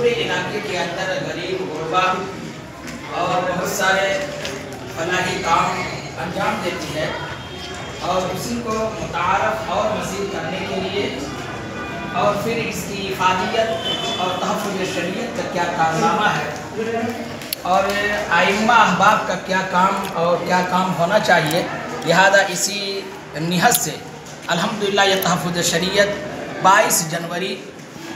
पूरे इलाके के अंदर गरीब गुरबा और बहुत सारे फलाही काम अंजाम देती है और उसी को मुतारफ़ और मज़ीद करने के लिए और फिर इसकी इफादियत और तहफ़्फ़ुज़ शरीयत का क्या कारनामा है और आइम्मा अहबाब का क्या काम और क्या काम होना चाहिए, लिहाजा इसी निहत से अल्हम्दुलिल्लाह यह तहफ़्फ़ुज़ शरीयत 22 जनवरी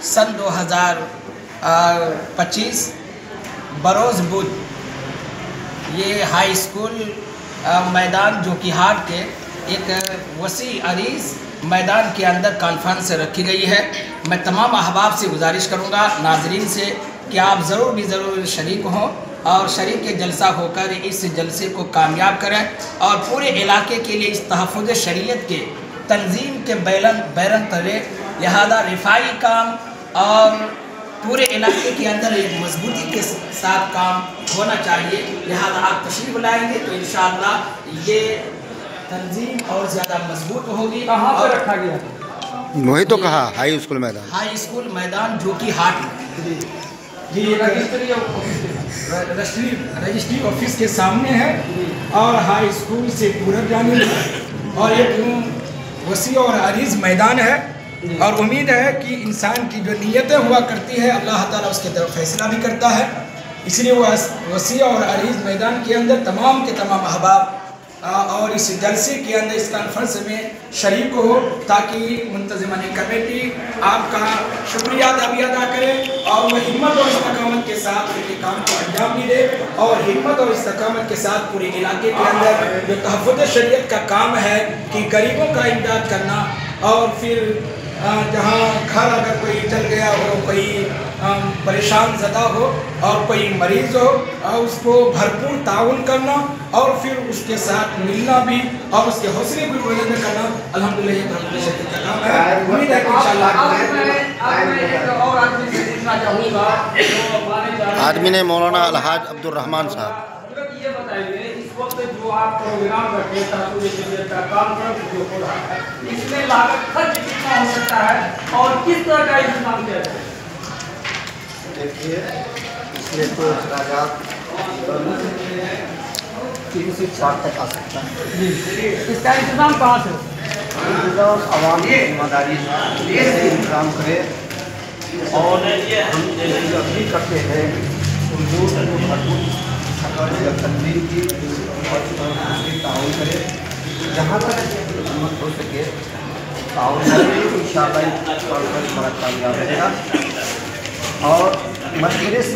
सन 2025 बरोज़ बुध ये हाई स्कूल मैदान जोकीहाट के एक वसी अरीज़ मैदान के अंदर कॉन्फ्रेंस रखी गई है। मैं तमाम अहबाब से गुजारिश करूंगा, नाजरीन से, कि आप ज़रूर शरीक हों और शरीक के जलसा होकर इस जलसे को कामयाब करें और पूरे इलाके के लिए इस तहफ़्फ़ुज़ शरीयत के तंजीम के बैरन तले लिहाजा रिफाई काम और पूरे इलाके के अंदर एक मजबूती के साथ काम होना चाहिए। लिहाजा आप तशरीफ़ लाएंगे तो इंशाअल्लाह ये तंजीम और ज़्यादा मजबूत होगी। कहाँ पर रखा गया? वही तो कहा हाई स्कूल मैदान जोकीहाट जी रजिस्ट्री ऑफिस के सामने है और हाई स्कूल से पूरब जाने में और एक वसी और अरीज़ मैदान है और उम्मीद है कि इंसान की जो नीयतें हुआ करती है अल्लाह ताला उसके तरफ फैसला भी करता है। इसलिए वह वसी और अरीज़ मैदान के अंदर तमाम के तमाम अहबाब और इस जलसे के अंदर इस कॉन्फ्रेंस में शरीक हो ताकि मुंतज़िमान कमेटी आपका शुक्रिया भी अदा करे और वह हिम्मत और इस्तकामत के साथ अपने काम को अंजाम भी दे और हिम्मत और इस्तकामत के साथ पूरे इलाके के अंदर जो तहफ़्फ़ुज़ शरीयत का काम है कि गरीबों का इमदाद करना और फिर जहाँ घर अगर कोई चल गया हो, कोई परेशान ज़दा हो और कोई मरीज़ हो और उसको भरपूर ताउन करना और फिर उसके साथ मिलना भी और उसके हौसले भी बुलंद करना अल्हम्दुलिल्लाह ये तहफ़्फ़ुज़ शरीयत का काम है। उम्मीद है कि इंशाअल्लाह आदमी ने मौलाना अलहाज अब्दुल रहमान साहब। ये बताइए इस वक्त जो आप प्रोग्राम रखे तहफ़्फ़ुज़ शरीयत का कॉन्फ्रेंस जो हो रहा है इसमें लागत खर्च कितना हो सकता है और किस तरह का इंतजाम किया जाए? देखिए इसमें तो अखराजात 3 से 4 तक आ सकता है। इसका इंतजाम कहाँ से? इंतजाम आवाम की जिम्मेदारी से इंतजाम करें और हम जैसे भी करते हैं उनको भरपूर तंजीम की और ताउन करें, जहाँ तक हिम्मत हो सके ताउन करें। इंशाअल्लाह बड़ा कामयाब रहेगा और मशवरे से